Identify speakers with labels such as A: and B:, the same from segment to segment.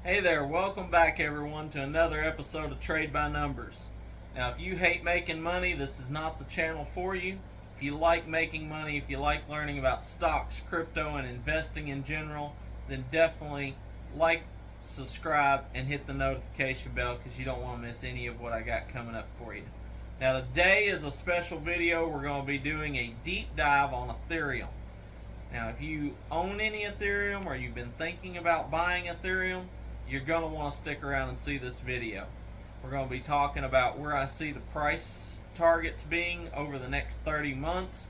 A: Hey there, welcome back everyone to another episode of Trade by Numbers. Now, if you hate making money, this is not the channel for you. If you like making money, if you like learning about stocks, crypto, and investing in general, then definitely like, subscribe, and hit the notification bell because you don't want to miss any of what I got coming up for you. Now, today is a special video. We're going to be doing a deep dive on Ethereum. Now, if you own any Ethereum or you've been thinking about buying Ethereum, you're going to want to stick around and see this video. We're going to be talking about where I see the price targets being over the next 30 months,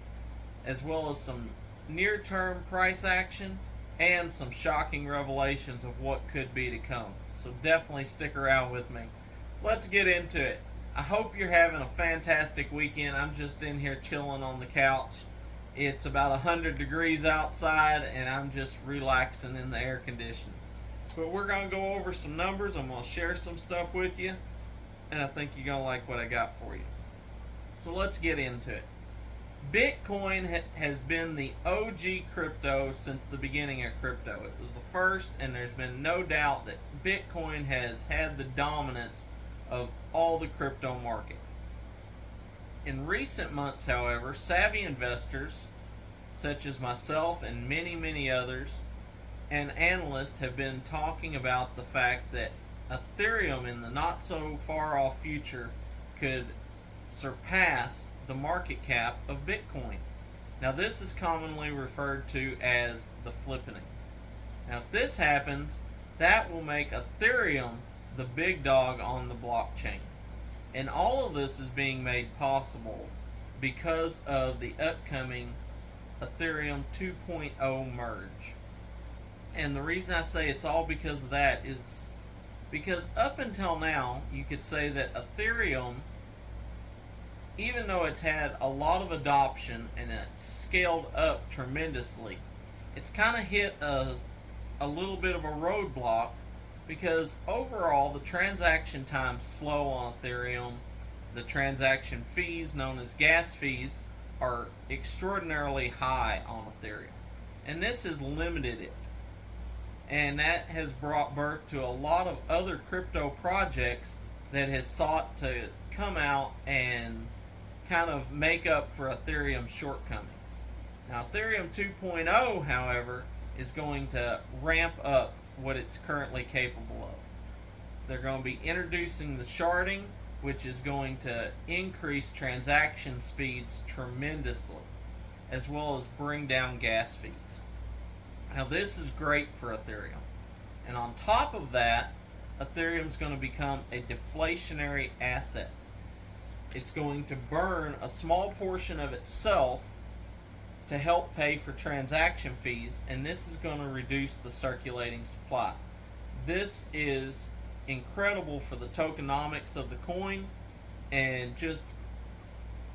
A: as well as some near-term price action and some shocking revelations of what could be to come. So definitely stick around with me. Let's get into it. I hope you're having a fantastic weekend. I'm just in here chilling on the couch. It's about 100 degrees outside and I'm just relaxing in the air conditioning. But we're going to go over some numbers. I'm going to share some stuff with you, and I think you're going to like what I got for you. So let's get into it. Bitcoin has been the OG crypto since the beginning of crypto. It was the first, and there's been no doubt that Bitcoin has had the dominance of all the crypto market. In recent months, however, savvy investors, such as myself and many others, and analysts have been talking about the fact that Ethereum in the not so far off future could surpass the market cap of Bitcoin. Now, this is commonly referred to as the flippening. Now, if this happens, that will make Ethereum the big dog on the blockchain. And all of this is being made possible because of the upcoming Ethereum 2.0 merge. And the reason I say it's all because of that is because up until now, you could say that Ethereum, even though it's had a lot of adoption and it's scaled up tremendously, it's kind of hit a little bit of a roadblock because overall the transaction time's slow on Ethereum. The transaction fees, known as gas fees, are extraordinarily high on Ethereum. And this has limited it. And that has brought birth to a lot of other crypto projects that has sought to come out and kind of make up for Ethereum's shortcomings. Now, Ethereum 2.0, however, is going to ramp up what it's currently capable of. They're going to be introducing the sharding, which is going to increase transaction speeds tremendously, as well as bring down gas fees. Now, this is great for Ethereum. And on top of that, Ethereum is going to become a deflationary asset. It's going to burn a small portion of itself to help pay for transaction fees, and this is going to reduce the circulating supply. This is incredible for the tokenomics of the coin and just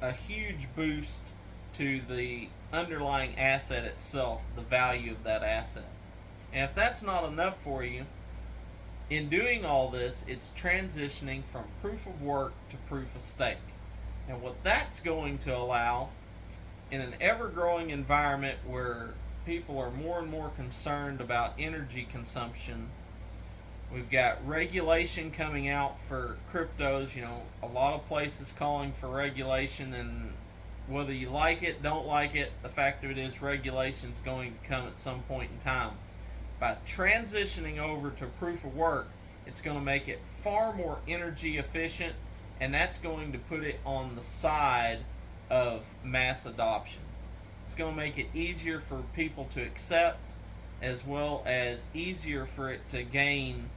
A: a huge boost to the underlying asset itself, the value of that asset. And if that's not enough for you, in doing all this, it's transitioning from proof of work to proof of stake. And what that's going to allow, in an ever-growing environment where people are more and more concerned about energy consumption, we've got regulation coming out for cryptos. A lot of places calling for regulation, and whether you like it, don't like it, the fact of it is regulation is going to come at some point in time. By transitioning over to proof of work, it's going to make it far more energy efficient, and that's going to put it on the side of mass adoption. It's going to make it easier for people to accept, as well as easier for it to gain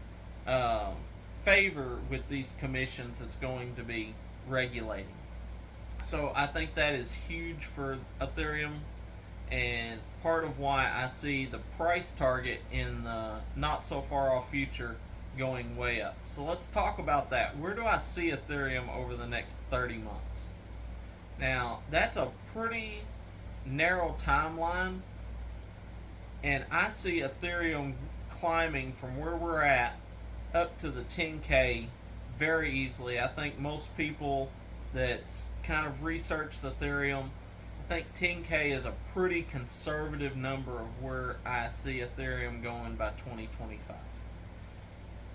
A: favor with these commissions that's going to be regulating. So I think that is huge for Ethereum, and part of why I see the price target in the not so far off future going way up. So let's talk about that. Where do I see Ethereum over the next 30 months? Now, that's a pretty narrow timeline, and I see Ethereum climbing from where we're at up to the 10K very easily. I think most people that's kind of researched Ethereum, I think 10K is a pretty conservative number of where I see Ethereum going by 2025.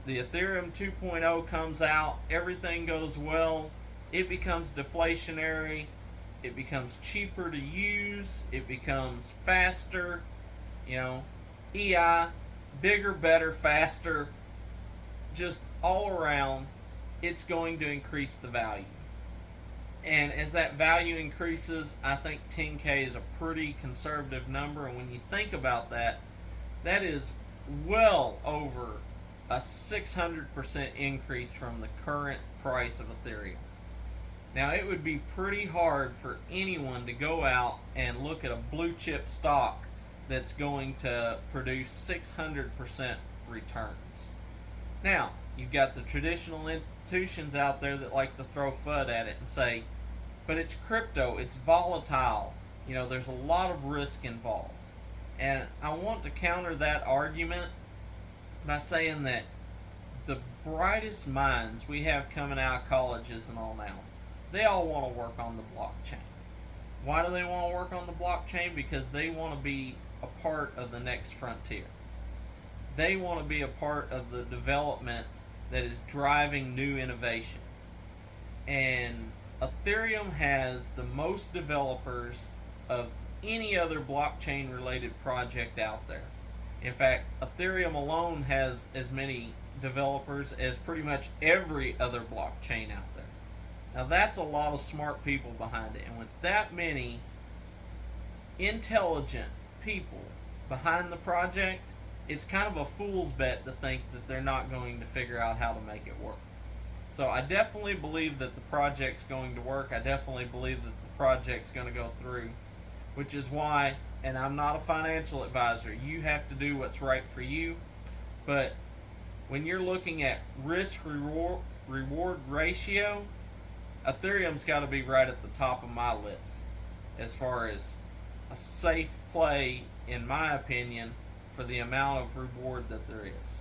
A: the Ethereum 2.0 comes out, everything goes well, it becomes deflationary, it becomes cheaper to use, it becomes faster, you know, EI, bigger, better, faster, just all around, it's going to increase the value. And as that value increases, I think 10K is a pretty conservative number. And when you think about that, that is well over a 600% increase from the current price of Ethereum. Now, it would be pretty hard for anyone to go out and look at a blue chip stock that's going to produce 600% returns. Now, you've got the traditional institutions out there that like to throw FUD at it and say, but it's crypto, it's volatile, there's a lot of risk involved. And I want to counter that argument by saying that the brightest minds we have coming out of colleges and all now, they all want to work on the blockchain. Why do they want to work on the blockchain? Because they want to be a part of the next frontier. They want to be a part of the development that is driving new innovation. And Ethereum has the most developers of any other blockchain related project out there. In fact, Ethereum alone has as many developers as pretty much every other blockchain out there. Now that's a lot of smart people behind it. And with that many intelligent people behind the project, it's kind of a fool's bet to think that they're not going to figure out how to make it work. So I definitely believe that the project's going to work. I definitely believe that the project's going to go through, which is why, and I'm not a financial advisor, you have to do what's right for you. But when you're looking at risk-reward ratio, Ethereum's got to be right at the top of my list as far as a safe play, in my opinion, for the amount of reward that there is.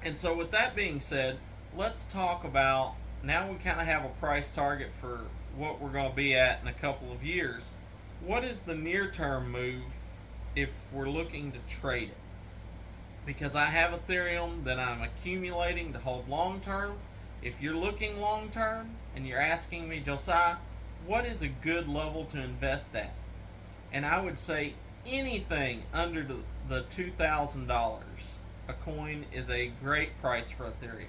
A: And so with that being said, let's talk about, now we kind of have a price target for what we're going to be at in a couple of years. What is the near-term move if we're looking to trade it? Because I have Ethereum that I'm accumulating to hold long-term. If you're looking long-term and you're asking me, Josiah, what is a good level to invest at? And I would say anything under the $2,000 a coin is a great price for Ethereum.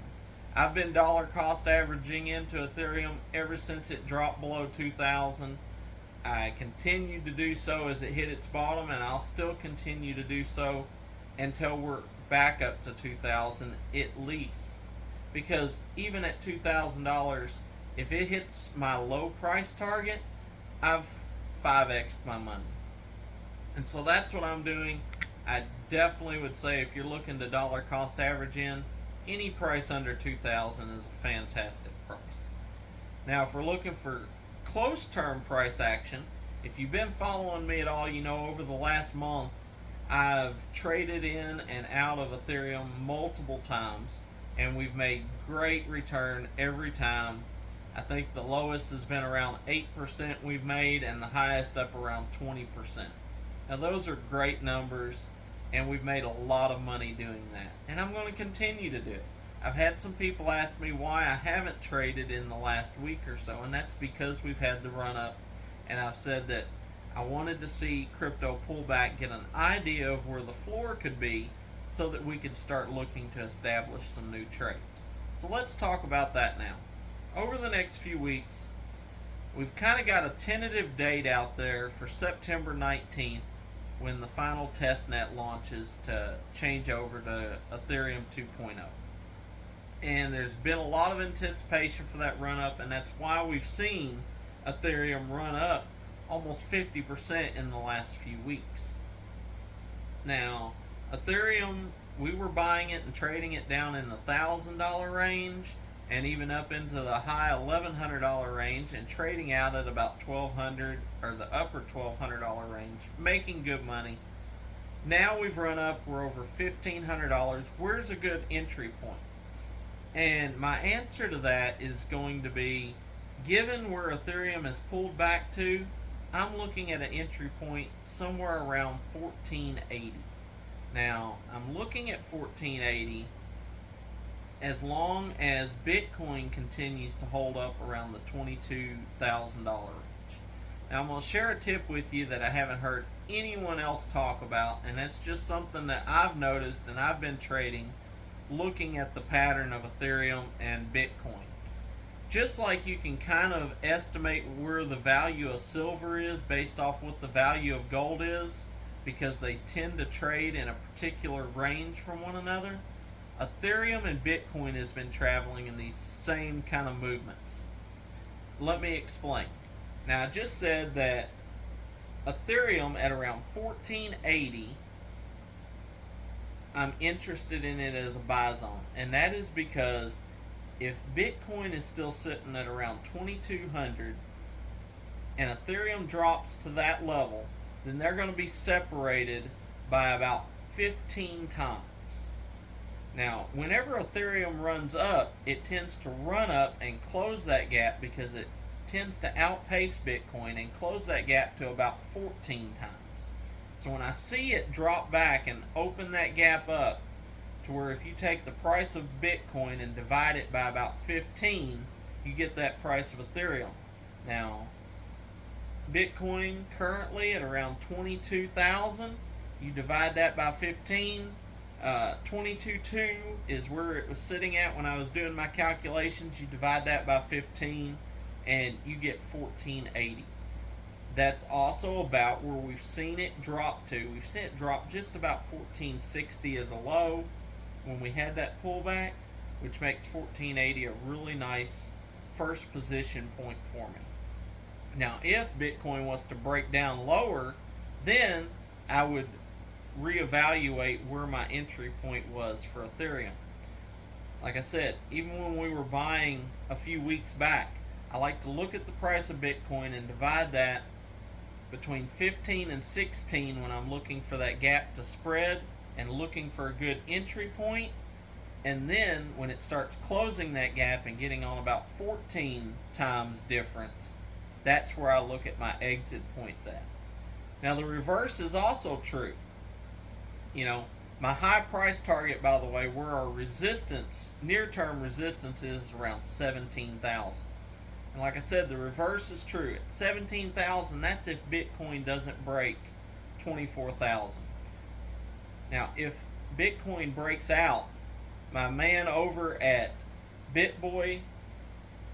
A: I've been dollar cost averaging into Ethereum ever since it dropped below 2,000. I continued to do so as it hit its bottom, and I'll still continue to do so until we're back up to 2,000 at least. Because even at $2,000, if it hits my low price target, I've 5x'd my money. And so that's what I'm doing. I definitely would say if you're looking to dollar cost average in, any price under 2,000 is a fantastic price. Now, if we're looking for close term price action, if you've been following me at all, over the last month, I've traded in and out of Ethereum multiple times, and we've made great return every time. I think the lowest has been around 8% we've made, and the highest up around 20%. Now, those are great numbers, and we've made a lot of money doing that. And I'm going to continue to do it. I've had some people ask me why I haven't traded in the last week or so, and that's because we've had the run up, and I've said that I wanted to see crypto pull back, get an idea of where the floor could be, so that we could start looking to establish some new trades. So let's talk about that now. Over the next few weeks, we've kind of got a tentative date out there for September 19th, when the final testnet launches to change over to Ethereum 2.0. And there's been a lot of anticipation for that run up, and that's why we've seen Ethereum run up almost 50% in the last few weeks. Now, Ethereum, we were buying it and trading it down in the $1,000 range, and even up into the high $1,100 range, and trading out at about $1,200 or the upper $1,200 range, making good money. Now we've run up, we're over $1,500. Where's a good entry point? And my answer to that is going to be, given where Ethereum has pulled back to, I'm looking at an entry point somewhere around 1480. Now, I'm looking at 1480, as long as Bitcoin continues to hold up around the $22,000 range. Now, I'm going to share a tip with you that I haven't heard anyone else talk about, and that's just something that I've noticed and I've been trading, looking at the pattern of Ethereum and Bitcoin. Just like you can kind of estimate where the value of silver is based off what the value of gold is, because they tend to trade in a particular range from one another, Ethereum and Bitcoin has been traveling in these same kind of movements. Let me explain. Now, I just said that Ethereum at around 1480, I'm interested in it as a buy zone, and that is because if Bitcoin is still sitting at around 2200 and Ethereum drops to that level, then they're going to be separated by about 15 times. Now, whenever Ethereum runs up, it tends to run up and close that gap because it tends to outpace Bitcoin and close that gap to about 14 times. So when I see it drop back and open that gap up, to where if you take the price of Bitcoin and divide it by about 15, you get that price of Ethereum. Now, Bitcoin currently at around 22,000, you divide that by 15, 22.2 is where it was sitting at when I was doing my calculations. You divide that by 15 and you get 1480. That's also about where we've seen it drop to. We've seen it drop just about 1460 as a low when we had that pullback, which makes 1480 a really nice first position point for me. Now, if Bitcoin was to break down lower, then I would reevaluate where my entry point was for Ethereum. Like I said, even when we were buying a few weeks back, I like to look at the price of Bitcoin and divide that between 15 and 16 when I'm looking for that gap to spread and looking for a good entry point. And then when it starts closing that gap and getting on about 14 times difference, that's where I look at my exit points at. Now, the reverse is also true. You know, my high price target, by the way, where our resistance, near-term resistance, is around 17,000. And like I said, the reverse is true. At 17,000, that's if Bitcoin doesn't break 24,000. Now, if Bitcoin breaks out, my man over at BitBoy,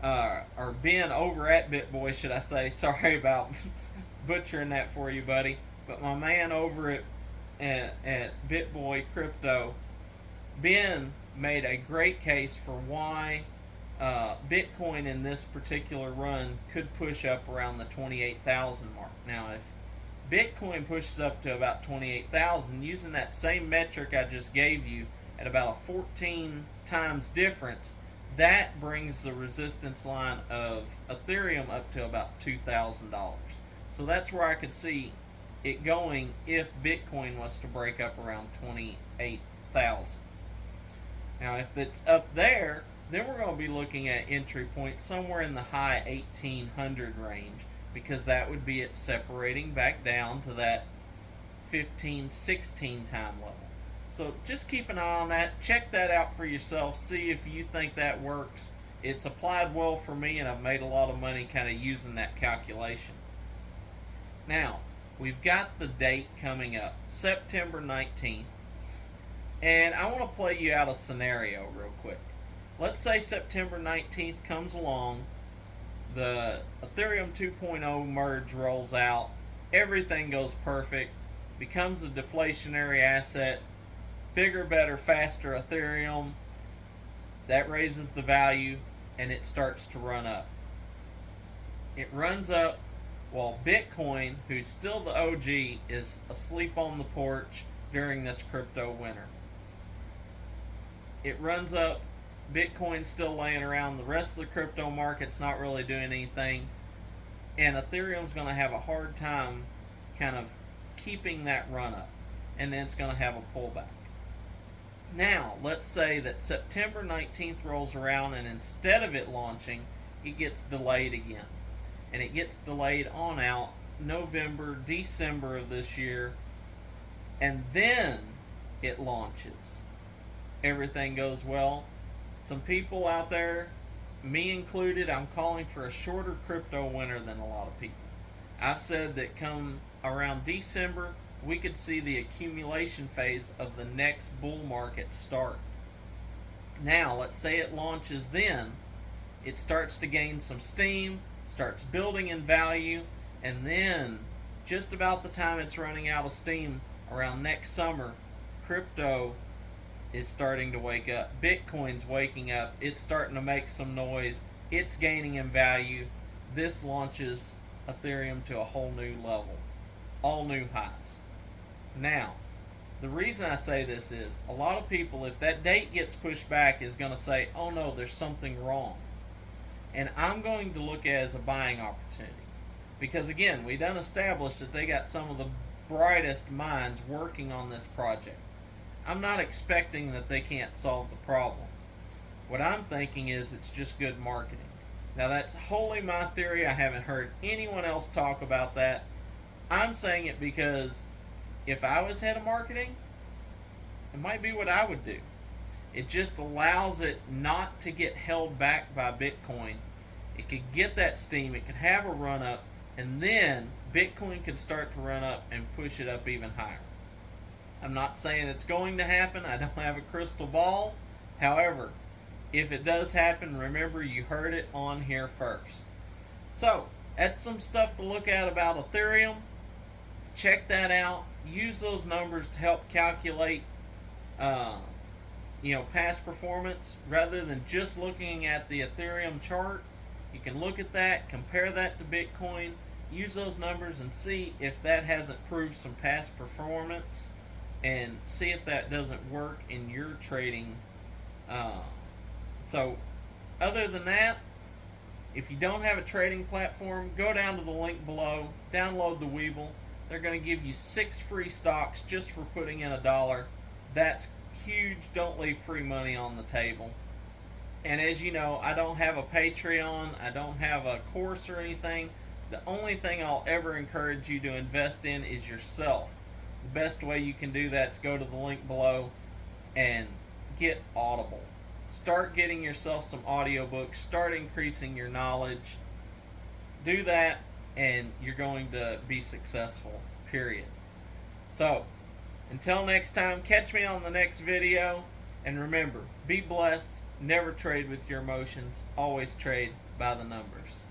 A: or Ben over at BitBoy, should I say, sorry about butchering that for you, buddy, but my man over at BitBoy Crypto, Ben made a great case for why Bitcoin in this particular run could push up around the 28,000 mark. Now, if Bitcoin pushes up to about 28,000, using that same metric I just gave you at about a 14 times difference, that brings the resistance line of Ethereum up to about $2,000. So that's where I could see it going if Bitcoin was to break up around 28,000. Now, if it's up there, then we're going to be looking at entry points somewhere in the high 1800 range, because that would be it separating back down to that 15, 16 time level. So just keep an eye on that. Check that out for yourself. See if you think that works. It's applied well for me, and I've made a lot of money kind of using that calculation. Now, we've got the date coming up, September 19th. And I want to play you out a scenario real quick. Let's say September 19th comes along, the Ethereum 2.0 merge rolls out, everything goes perfect, becomes a deflationary asset, bigger, better, faster Ethereum, that raises the value, and it starts to run up. It runs up while Bitcoin, who's still the OG, is asleep on the porch during this crypto winter. It runs up, Bitcoin's still laying around, the rest of the crypto market's not really doing anything, and Ethereum's going to have a hard time kind of keeping that run up, and then it's going to have a pullback. Now, let's say that September 19th rolls around, and instead of it launching, it gets delayed again. And it gets delayed on out November, December of this year, and then it launches. Everything goes well. some people out there, me included, I'm calling for a shorter crypto winter than a lot of people. I've said that come around December, we could see the accumulation phase of the next bull market start. Now, let's say it launches then, it starts to gain some steam, starts building in value, and then just about the time it's running out of steam around next summer, crypto is starting to wake up. Bitcoin's waking up. It's starting to make some noise. It's gaining in value. This launches Ethereum to a whole new level. All new highs. Now, the reason I say this is a lot of people, if that date gets pushed back, is going to say, oh no, there's something wrong. And I'm going to look at it as a buying opportunity. Because again, we done established that they got some of the brightest minds working on this project. I'm not expecting that they can't solve the problem. What I'm thinking is it's just good marketing. Now that's wholly my theory. I haven't heard anyone else talk about that. I'm saying it because if I was head of marketing, it might be what I would do. It just allows it not to get held back by Bitcoin. It could get that steam, it could have a run up, and then Bitcoin could start to run up and push it up even higher. I'm not saying it's going to happen. I don't have a crystal ball. However, if it does happen, remember you heard it on here first. So, that's some stuff to look at about Ethereum. Check that out. Use those numbers to help calculate past performance rather than just looking at the Ethereum chart. You can look at that, compare that to Bitcoin, use those numbers and see if that hasn't proved some past performance, and see if that doesn't work in your trading. So other than that, if you don't have a trading platform, go down to the link below, download the Webull. They're going to give you 6 free stocks just for putting in $1. That's huge. Don't leave free money on the table. And as you know, I don't have a Patreon, I don't have a course or anything. The only thing I'll ever encourage you to invest in is yourself. The best way you can do that is go to the link below and get Audible. Start getting yourself some audiobooks, start increasing your knowledge. Do that and you're going to be successful, period. So, until next time, catch me on the next video, and remember, be blessed, never trade with your emotions, always trade by the numbers.